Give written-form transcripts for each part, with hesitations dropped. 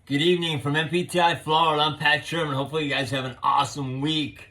Good evening from NPTI Florida. I'm Pat Sherman. Hopefully you guys have an awesome week.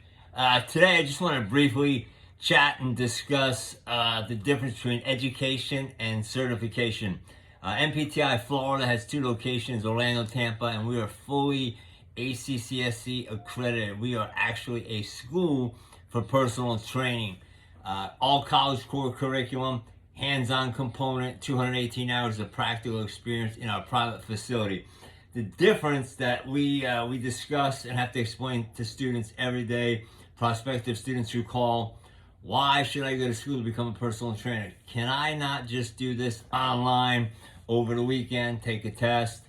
Today I just want to briefly chat and discuss the difference between education and certification. NPTI Florida has two locations, Orlando, Tampa, and we are fully ACCSC-accredited. We are actually a school for personal training. All college core curriculum, hands-on component, 218 hours of practical experience in our private facility. The difference that we discuss and have to explain to students every day, prospective students who call, why should I go to school to become a personal trainer? Can I not just do this online over the weekend, take a test,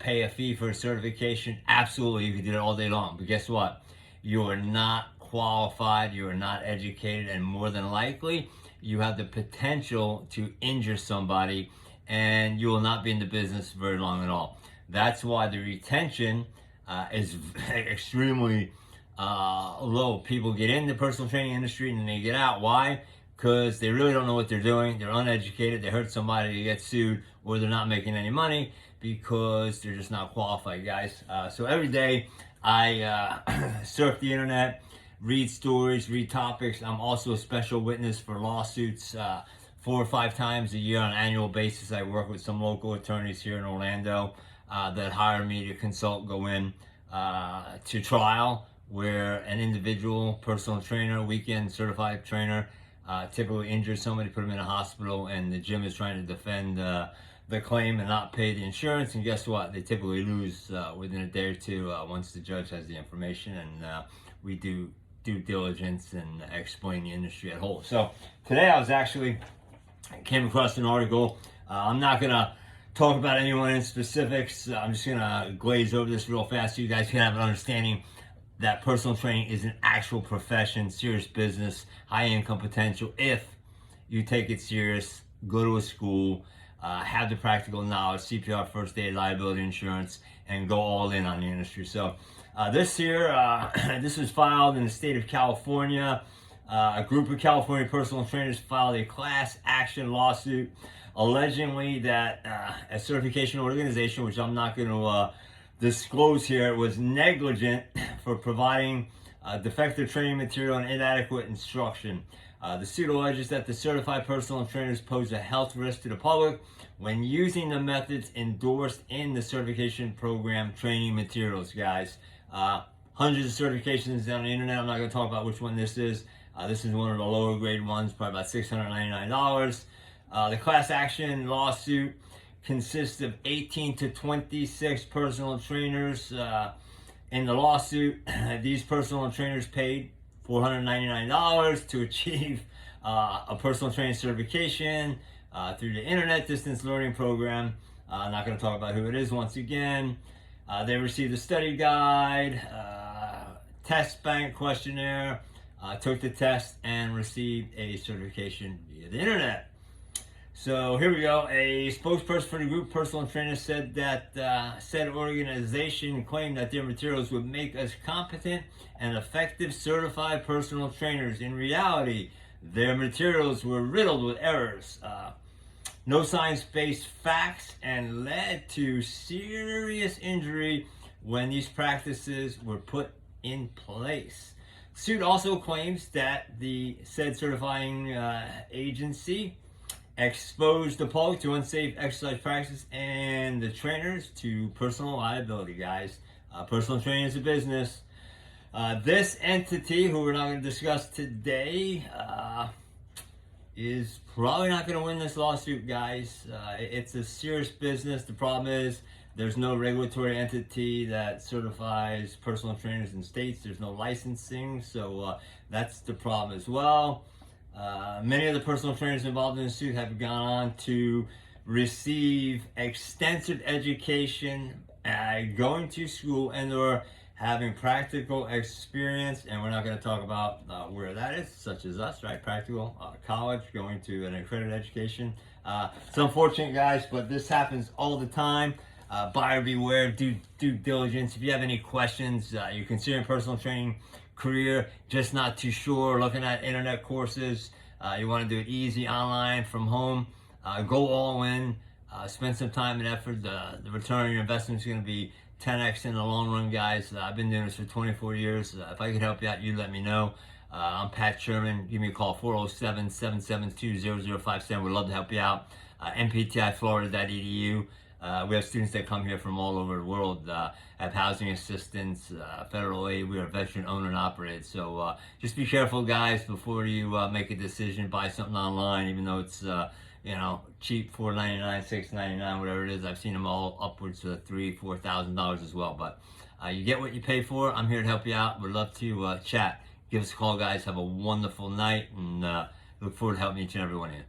pay a fee for a certification? Absolutely, you can do it all day long. But guess what? You are not qualified, you are not educated, and more than likely, you have the potential to injure somebody, and you will not be in the business very long at all. That's why the retention is extremely low. People get in the personal training industry and then they get out. Why? Because they really don't know what they're doing. They're uneducated. They hurt somebody, they get sued, or they're not making any money because they're just not qualified, guys. So every day I surf the internet, read stories, read topics. I'm also a special witness for lawsuits 4 or 5 times a year on an annual basis. I work with some local attorneys here in Orlando that hire me to consult, go in to trial where an individual personal trainer, weekend certified trainer, typically injures somebody, put them in a hospital, and the gym is trying to defend the claim and not pay the insurance. And guess what? They typically lose within a day or two once the judge has the information, and we do due diligence and explain the industry at whole. So today I came across an article. I'm not gonna talk about anyone in specifics. I'm just gonna glaze over this real fast so you guys can have an understanding that personal training is an actual profession, serious business, high income potential if you take it serious, go to a school, have the practical knowledge, CPR, first aid, liability insurance, and go all in on the industry. So this was filed in the state of California. A group of California personal trainers filed a class action lawsuit allegedly that a certification organization, which I'm not going to disclose here, was negligent for providing defective training material and inadequate instruction. The suit alleges that the certified personal trainers pose a health risk to the public when using the methods endorsed in the certification program training materials, guys. Hundreds of certifications on the internet. I'm not going to talk about which one this is. This is one of the lower grade ones, probably about $699. The class action lawsuit consists of 18 to 26 personal trainers. In the lawsuit, these personal trainers paid $499 to achieve a personal training certification through the internet distance learning program. I'm not going to talk about who it is once again. They received a study guide, test bank questionnaire, took the test, and received a certification via the internet. So here we go. A spokesperson for the group personal trainers said that said organization claimed that their materials would make us competent and effective certified personal trainers. In reality, their materials were riddled with errors, no science-based facts, and led to serious injury when these practices were put in place. Suit also claims that the said certifying agency exposed the public to unsafe exercise practices and the trainers to personal liability, guys. Personal training is a business. This entity, who we're not going to discuss today, is probably not going to win this lawsuit, guys. It's a serious business. The problem is there's no regulatory entity that certifies personal trainers in states. There's no licensing, so that's the problem as well. Many of the personal trainers involved in the suit have gone on to receive extensive education, going to school and or having practical experience, and we're not going to talk about where that is, such as us, right? Practical college, going to an accredited education. It's unfortunate, guys, but this happens all the time. Buyer beware, do due diligence. If you have any questions, you're considering personal training career, just not too sure, looking at internet courses, you want to do it easy online from home, go all in. Spend some time and effort. The return on your investment is going to be 10x in the long run, guys. I've been doing this for 24 years. If I could help you out, you let me know. I'm Pat Sherman. Give me a call, 407-772-0057. We'd love to help you out. NPTI Florida.edu. We have students that come here from all over the world, have housing assistance, federal aid. We are veteran owned and operated. So just be careful, guys, before you make a decision. Buy something online, even though it's cheap, $4.99, $6.99, whatever it is. I've seen them all upwards of $3,000-$4,000 as well. But you get what you pay for. I'm here to help you out. Would love to chat. Give us a call, guys. Have a wonderful night, and look forward to helping each and every one of you.